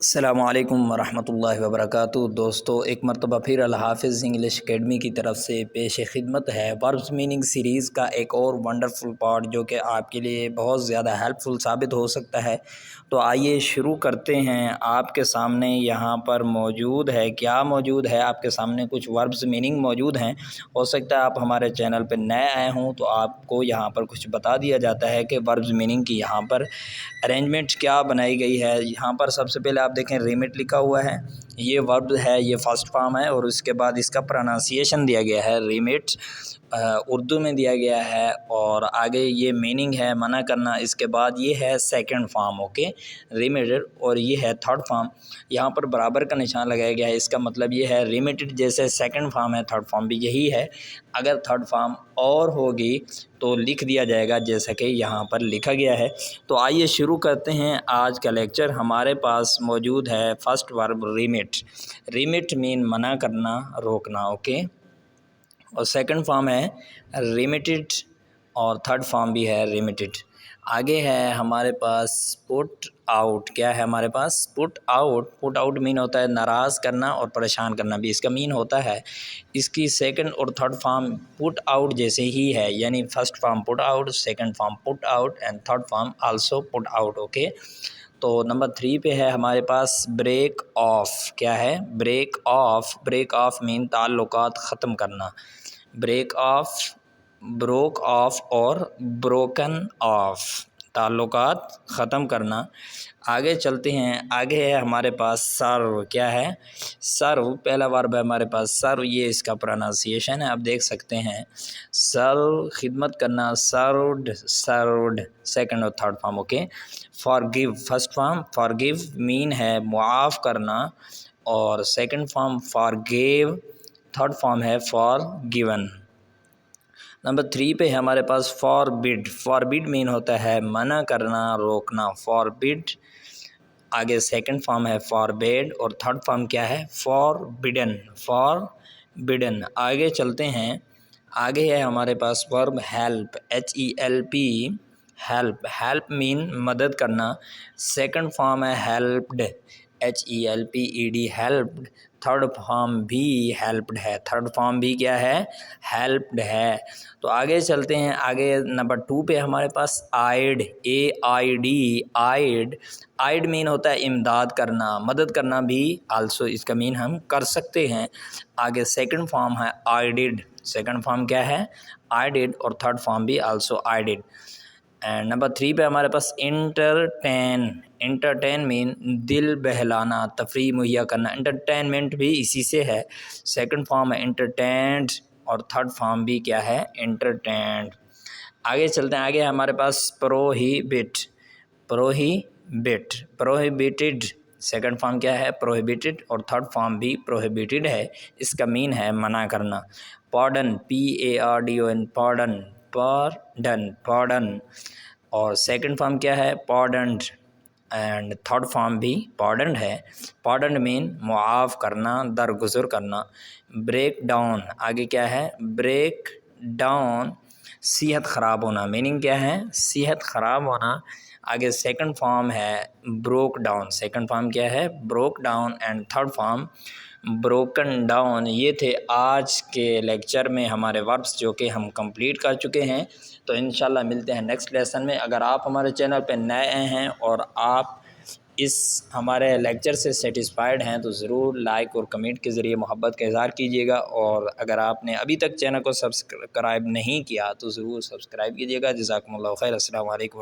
अस्सलामुअलैकुम वरहमतुल्लाहि वबरकातुहू। दोस्तों, एक मरतबा फिर अल हाफ़िज़ इंग्लिश अकेडमी की तरफ से पेश खिदमत है वर्ब्स मीनिंग सीरीज़ का एक और वंडरफुल पार्ट जो कि आपके लिए बहुत ज़्यादा हेल्पफुल साबित हो सकता है। तो आइए शुरू करते हैं। आपके सामने यहाँ पर मौजूद है, क्या मौजूद है आपके सामने, कुछ वर्ब्स मीनिंग मौजूद हैं। हो सकता है आप हमारे चैनल पर नए आए हों तो आपको यहाँ पर कुछ बता दिया जाता है कि वर्ब्स मीनिंग की यहाँ पर अरेंजमेंट क्या बनाई गई है। यहाँ पर सबसे पहले आप देखें रिमिट लिखा हुआ है, ये वर्ब है, ये फर्स्ट फॉर्म है और उसके बाद इसका प्रोनाउंसिएशन दिया गया है रिमिट, उर्दू में दिया गया है। और आगे ये मीनिंग है मना करना, इसके बाद ये है सेकंड फॉर्म, ओके, रिमिटेड, और ये है थर्ड फॉर्म। यहाँ पर बराबर का निशान लगाया गया है, इसका मतलब ये है रिमिटेड जैसे सेकंड फॉर्म है, थर्ड फॉर्म भी यही है। अगर थर्ड फॉर्म और होगी तो लिख दिया जाएगा जैसा कि यहाँ पर लिखा गया है। तो आइए शुरू करते हैं आज का लेक्चर। हमारे पास मौजूद है first verb remit. Remit mean मना करना, रोकना, ओके, और सेकंड फॉर्म है रिमिटेड और थर्ड फॉर्म भी है रिमिटेड। आगे है हमारे पास पुट आउट। क्या है हमारे पास? Put out. Put out mean होता है नाराज़ करना और परेशान करना भी इसका मीन होता है। इसकी सेकंड और थर्ड फॉर्म पुट आउट जैसे ही है, यानी first form put out, second form put out and third form also put out, okay. तो नंबर 3 पे है हमारे पास ब्रेक ऑफ। क्या है? Break off. Break off mean ताल्लुकात ख़त्म करना। ब्रेक ऑफ, ब्रोक ऑफ और ब्रोकन ऑफ, ताल्लुकात ख़त्म करना। आगे चलते हैं, आगे है हमारे पास सर्व। क्या है? सर्व पहला वर्ब है हमारे पास सर्व, ये इसका प्रोनाउंसिएशन है, आप देख सकते हैं। सर्व खिदमत करना, सर्व्ड, सर्व्ड, सेकंड और third form, okay. Forgive first form, forgive mean है मुआफ़ करना, और second form forgive, third form है फॉरगिवन। नंबर 3 पे है हमारे पास फॉरबिड। फॉरबिड मीन होता है मना करना, रोकना, फॉरबिड। आगे सेकंड फॉर्म है फॉरबेड और थर्ड फॉर्म क्या है? Forbidden, forbidden. आगे चलते हैं, आगे है हमारे पास verb help, HELP, help. Help mean मदद करना। सेकंड फॉर्म है helped, HELPED, helped. Third form भी हेल्प्ड है, थर्ड फॉर्म भी क्या है? हेल्प्ड है। तो आगे चलते हैं, आगे नंबर 2 पे हमारे पास आइड, AID, आइड। आइड मीन होता है इमदाद करना, मदद करना भी आल्सो इसका मीन हम कर सकते हैं। आगे सेकंड फॉर्म है आइडिड, सेकंड फॉर्म क्या है? आइडिड, और थर्ड फॉर्म भी आल्सो आइडिड। एंड नंबर 3 पे हमारे पास इंटरटेन। इंटरटेन मीन दिल बहलाना, तफरीह मुहैया करना। इंटरटेनमेंट भी इसी से है, सेकंड फॉर्म है इंटरटेन्ड और थर्ड फॉर्म भी क्या है? इंटरटेन्ड। आगे चलते हैं, आगे हमारे पास prohibit. Prohibit, prohibited, second form क्या है? प्रोहिबिटेड, और थर्ड फॉर्म भी प्रोहिबिटेड है, इसका मीन है मना करना। पॉर्डन, PARDON, पॉर्डन, पॉर्डन, पॉर्डन, और सेकंड फॉर्म क्या है? पॉर्डन्ड, एंड थर्ड फॉर्म भी पॉर्डन्ड है। पॉर्डन्ड मीन मुआफ़ करना, दरगुजर करना। ब्रेक डाउन, आगे क्या है? ब्रेक डाउन, सेहत ख़राब होना, मीनिंग क्या है? सेहत ख़राब होना। आगे सेकंड फॉर्म है ब्रोक डाउन, सेकंड फॉर्म क्या है? Broke down, and third form broken down. ये थे आज के लेक्चर में हमारे वर्ब्स जो कि हम कंप्लीट कर चुके हैं। तो इंशाल्लाह मिलते हैं नेक्स्ट लेसन में। अगर आप हमारे चैनल पर नए आए हैं और आप इस हमारे लेक्चर से सेटिस्फाइड हैं तो ज़रूर लाइक और कमेंट के ज़रिए मोहब्बत का इज़हार कीजिएगा। और अगर आपने अभी तक चैनल को सब्सक्राइब नहीं किया तो ज़रूर सब्सक्राइब कीजिएगा। जज़ाकुमुल्लाह खैर। अस्सलामु अलैकुम।